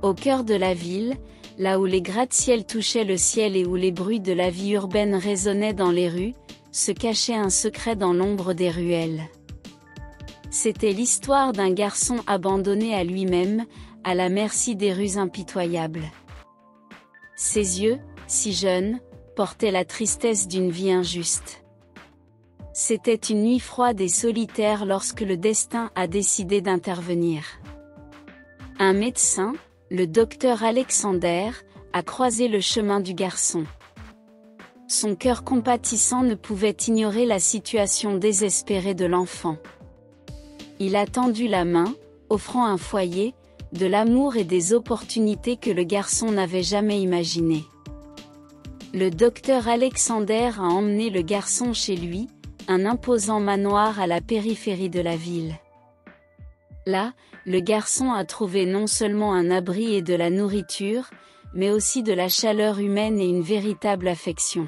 Au cœur de la ville, là où les gratte-ciel touchaient le ciel et où les bruits de la vie urbaine résonnaient dans les rues, se cachait un secret dans l'ombre des ruelles. C'était l'histoire d'un garçon abandonné à lui-même, à la merci des rues impitoyables. Ses yeux, si jeunes, portaient la tristesse d'une vie injuste. C'était une nuit froide et solitaire lorsque le destin a décidé d'intervenir. Un médecin, le docteur Alexander, a croisé le chemin du garçon. Son cœur compatissant ne pouvait ignorer la situation désespérée de l'enfant. Il a tendu la main, offrant un foyer, de l'amour et des opportunités que le garçon n'avait jamais imaginées. Le docteur Alexander a emmené le garçon chez lui, un imposant manoir à la périphérie de la ville. Là, le garçon a trouvé non seulement un abri et de la nourriture, mais aussi de la chaleur humaine et une véritable affection.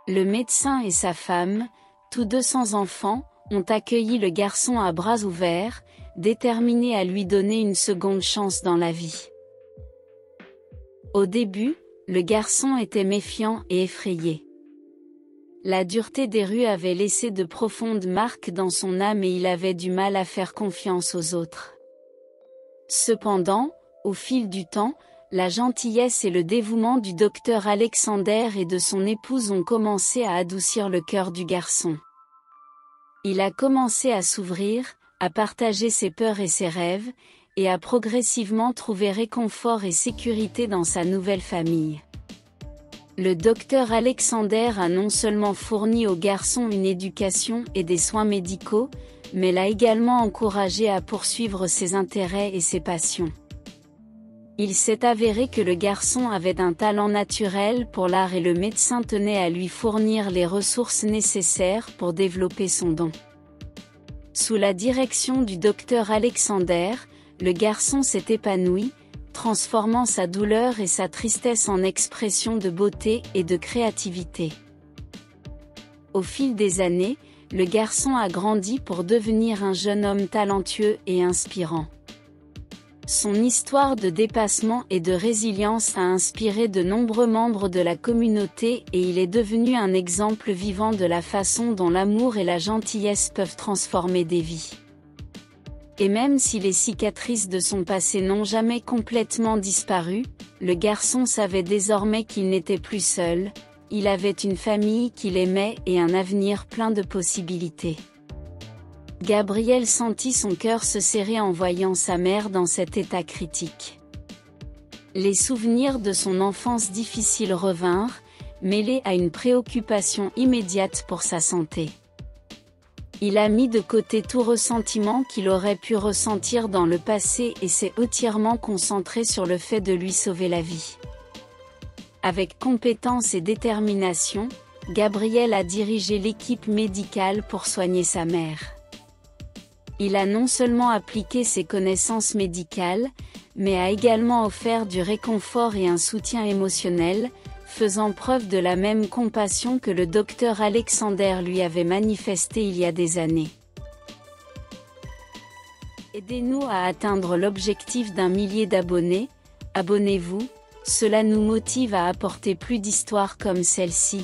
Le médecin et sa femme, tous deux sans enfants, ont accueilli le garçon à bras ouverts, déterminés à lui donner une seconde chance dans la vie. Au début, le garçon était méfiant et effrayé. La dureté des rues avait laissé de profondes marques dans son âme et il avait du mal à faire confiance aux autres. Cependant, au fil du temps, la gentillesse et le dévouement du docteur Alexander et de son épouse ont commencé à adoucir le cœur du garçon. Il a commencé à s'ouvrir, à partager ses peurs et ses rêves, et à progressivement trouver réconfort et sécurité dans sa nouvelle famille. Le docteur Alexander a non seulement fourni au garçon une éducation et des soins médicaux, mais l'a également encouragé à poursuivre ses intérêts et ses passions. Il s'est avéré que le garçon avait un talent naturel pour l'art et le médecin tenait à lui fournir les ressources nécessaires pour développer son don. Sous la direction du docteur Alexander, le garçon s'est épanoui, transformant sa douleur et sa tristesse en expression de beauté et de créativité. Au fil des années, le garçon a grandi pour devenir un jeune homme talentueux et inspirant. Son histoire de dépassement et de résilience a inspiré de nombreux membres de la communauté et il est devenu un exemple vivant de la façon dont l'amour et la gentillesse peuvent transformer des vies. Et même si les cicatrices de son passé n'ont jamais complètement disparu, le garçon savait désormais qu'il n'était plus seul, il avait une famille qu'il aimait et un avenir plein de possibilités. Gabriel sentit son cœur se serrer en voyant sa mère dans cet état critique. Les souvenirs de son enfance difficile revinrent, mêlés à une préoccupation immédiate pour sa santé. Il a mis de côté tout ressentiment qu'il aurait pu ressentir dans le passé et s'est entièrement concentré sur le fait de lui sauver la vie. Avec compétence et détermination, Gabriel a dirigé l'équipe médicale pour soigner sa mère. Il a non seulement appliqué ses connaissances médicales, mais a également offert du réconfort et un soutien émotionnel, faisant preuve de la même compassion que le docteur Alexander lui avait manifesté il y a des années. Aidez-nous à atteindre l'objectif d'1 million d'abonnés, abonnez-vous, cela nous motive à apporter plus d'histoires comme celle-ci.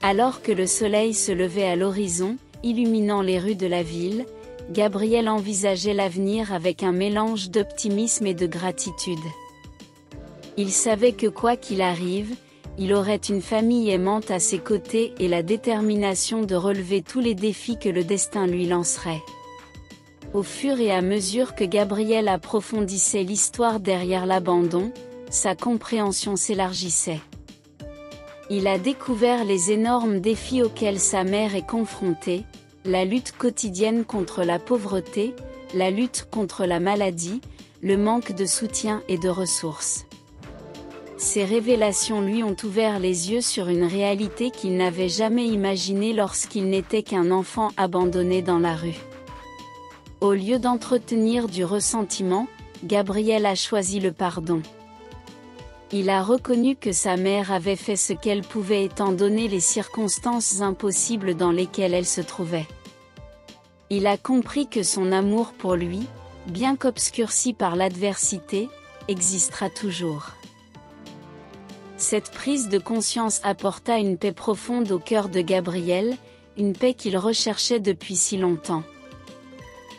Alors que le soleil se levait à l'horizon, illuminant les rues de la ville, Gabriel envisageait l'avenir avec un mélange d'optimisme et de gratitude. Il savait que quoi qu'il arrive, il aurait une famille aimante à ses côtés et la détermination de relever tous les défis que le destin lui lancerait. Au fur et à mesure que Gabriel approfondissait l'histoire derrière l'abandon, sa compréhension s'élargissait. Il a découvert les énormes défis auxquels sa mère est confrontée, la lutte quotidienne contre la pauvreté, la lutte contre la maladie, le manque de soutien et de ressources. Ces révélations lui ont ouvert les yeux sur une réalité qu'il n'avait jamais imaginée lorsqu'il n'était qu'un enfant abandonné dans la rue. Au lieu d'entretenir du ressentiment, Gabriel a choisi le pardon. Il a reconnu que sa mère avait fait ce qu'elle pouvait étant donné les circonstances impossibles dans lesquelles elle se trouvait. Il a compris que son amour pour lui, bien qu'obscurci par l'adversité, existera toujours. Cette prise de conscience apporta une paix profonde au cœur de Gabriel, une paix qu'il recherchait depuis si longtemps.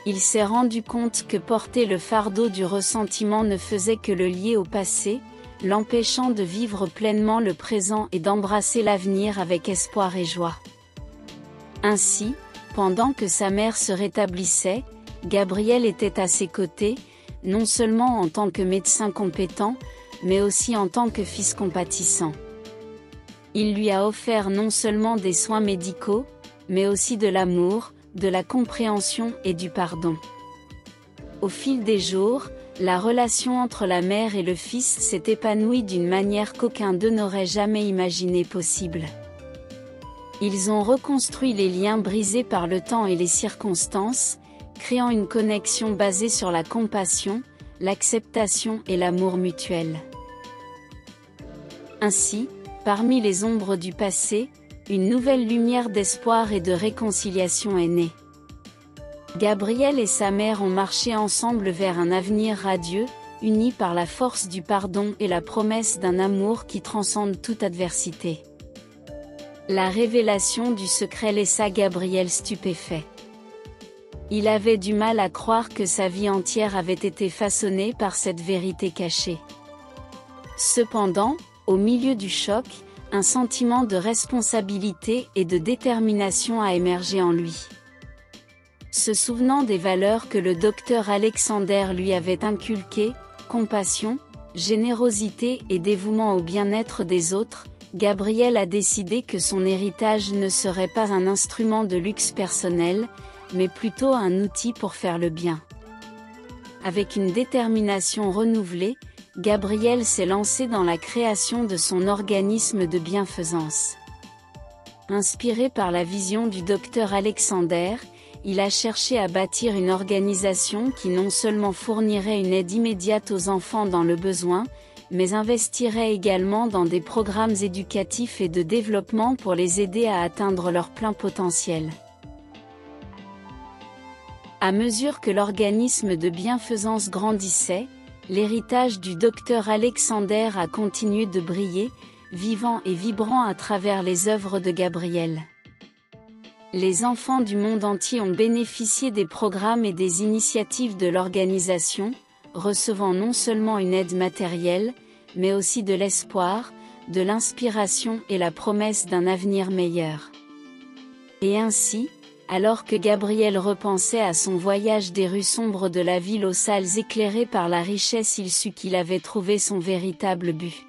Il s'est rendu compte que porter le fardeau du ressentiment ne faisait que le lier au passé, l'empêchant de vivre pleinement le présent et d'embrasser l'avenir avec espoir et joie. Ainsi, pendant que sa mère se rétablissait, Gabriel était à ses côtés, non seulement en tant que médecin compétent, mais aussi en tant que fils compatissant. Il lui a offert non seulement des soins médicaux, mais aussi de l'amour, de la compréhension et du pardon. Au fil des jours, la relation entre la mère et le fils s'est épanouie d'une manière qu'aucun d'eux n'aurait jamais imaginé possible. Ils ont reconstruit les liens brisés par le temps et les circonstances, créant une connexion basée sur la compassion, l'acceptation et l'amour mutuel. Ainsi, parmi les ombres du passé, une nouvelle lumière d'espoir et de réconciliation est née. Gabriel et sa mère ont marché ensemble vers un avenir radieux, unis par la force du pardon et la promesse d'un amour qui transcende toute adversité. La révélation du secret laissa Gabriel stupéfait. Il avait du mal à croire que sa vie entière avait été façonnée par cette vérité cachée. Cependant, au milieu du choc, un sentiment de responsabilité et de détermination a émergé en lui. Se souvenant des valeurs que le docteur Alexander lui avait inculquées, compassion, générosité et dévouement au bien-être des autres, Gabriel a décidé que son héritage ne serait pas un instrument de luxe personnel, mais plutôt un outil pour faire le bien. Avec une détermination renouvelée, Gabriel s'est lancé dans la création de son organisme de bienfaisance. Inspiré par la vision du docteur Alexander, il a cherché à bâtir une organisation qui non seulement fournirait une aide immédiate aux enfants dans le besoin, mais investirait également dans des programmes éducatifs et de développement pour les aider à atteindre leur plein potentiel. À mesure que l'organisme de bienfaisance grandissait, l'héritage du docteur Alexander a continué de briller, vivant et vibrant à travers les œuvres de Gabriel. Les enfants du monde entier ont bénéficié des programmes et des initiatives de l'organisation, recevant non seulement une aide matérielle, mais aussi de l'espoir, de l'inspiration et la promesse d'un avenir meilleur. Et ainsi, alors que Gabriel repensait à son voyage des rues sombres de la ville aux salles éclairées par la richesse, il sut qu'il avait trouvé son véritable but.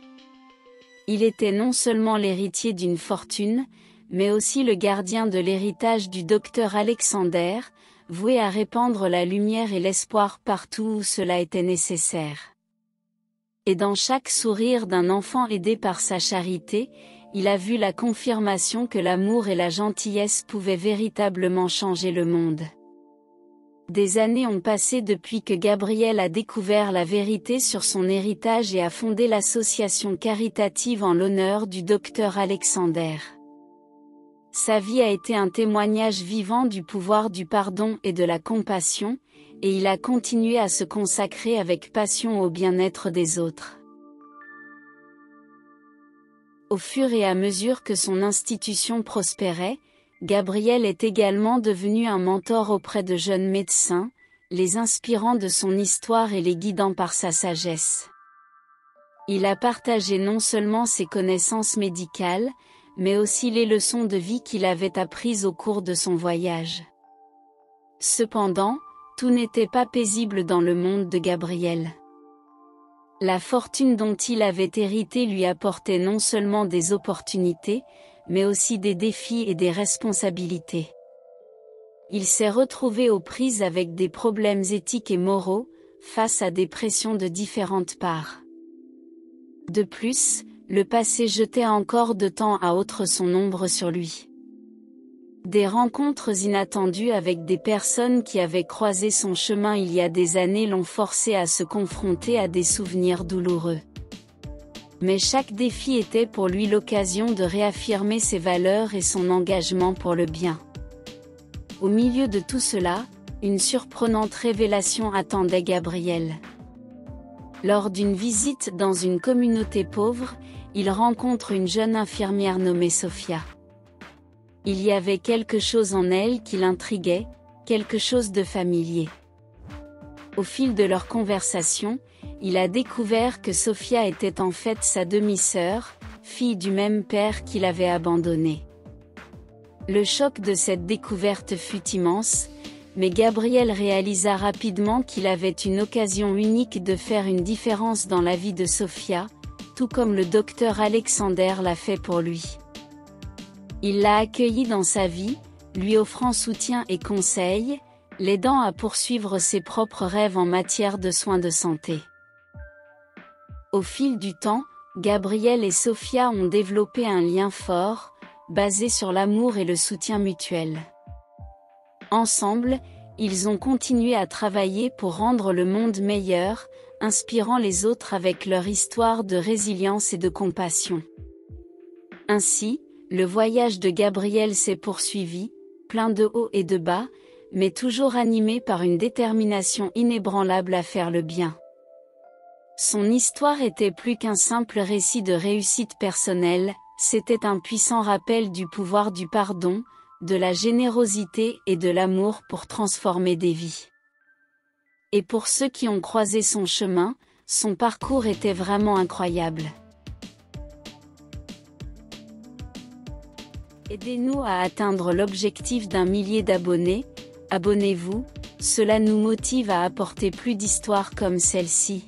Il était non seulement l'héritier d'une fortune, mais aussi le gardien de l'héritage du docteur Alexander, voué à répandre la lumière et l'espoir partout où cela était nécessaire. Et dans chaque sourire d'un enfant aidé par sa charité, il a vu la confirmation que l'amour et la gentillesse pouvaient véritablement changer le monde. Des années ont passé depuis que Gabriel a découvert la vérité sur son héritage et a fondé l'association caritative en l'honneur du docteur Alexander. Sa vie a été un témoignage vivant du pouvoir du pardon et de la compassion, et il a continué à se consacrer avec passion au bien-être des autres. Au fur et à mesure que son institution prospérait, Gabriel est également devenu un mentor auprès de jeunes médecins, les inspirant de son histoire et les guidant par sa sagesse. Il a partagé non seulement ses connaissances médicales, mais aussi les leçons de vie qu'il avait apprises au cours de son voyage. Cependant, tout n'était pas paisible dans le monde de Gabriel. La fortune dont il avait hérité lui apportait non seulement des opportunités, mais aussi des défis et des responsabilités. Il s'est retrouvé aux prises avec des problèmes éthiques et moraux, face à des pressions de différentes parts. De plus, le passé jetait encore de temps à autre son ombre sur lui. Des rencontres inattendues avec des personnes qui avaient croisé son chemin il y a des années l'ont forcé à se confronter à des souvenirs douloureux. Mais chaque défi était pour lui l'occasion de réaffirmer ses valeurs et son engagement pour le bien. Au milieu de tout cela, une surprenante révélation attendait Gabriel. Lors d'une visite dans une communauté pauvre, il rencontre une jeune infirmière nommée Sophia. Il y avait quelque chose en elle qui l'intriguait, quelque chose de familier. Au fil de leur conversation, il a découvert que Sophia était en fait sa demi-sœur, fille du même père qui l'avait abandonné. Le choc de cette découverte fut immense, mais Gabriel réalisa rapidement qu'il avait une occasion unique de faire une différence dans la vie de Sophia, tout comme le docteur Alexander l'a fait pour lui. Il l'a accueilli dans sa vie, lui offrant soutien et conseils, l'aidant à poursuivre ses propres rêves en matière de soins de santé. Au fil du temps, Gabriel et Sophia ont développé un lien fort, basé sur l'amour et le soutien mutuel. Ensemble, ils ont continué à travailler pour rendre le monde meilleur, inspirant les autres avec leur histoire de résilience et de compassion. Ainsi, le voyage de Gabriel s'est poursuivi, plein de hauts et de bas, mais toujours animé par une détermination inébranlable à faire le bien. Son histoire était plus qu'un simple récit de réussite personnelle, c'était un puissant rappel du pouvoir du pardon, de la générosité et de l'amour pour transformer des vies. Et pour ceux qui ont croisé son chemin, son parcours était vraiment incroyable. Aidez-nous à atteindre l'objectif d'1 million d'abonnés, abonnez-vous, cela nous motive à apporter plus d'histoires comme celle-ci.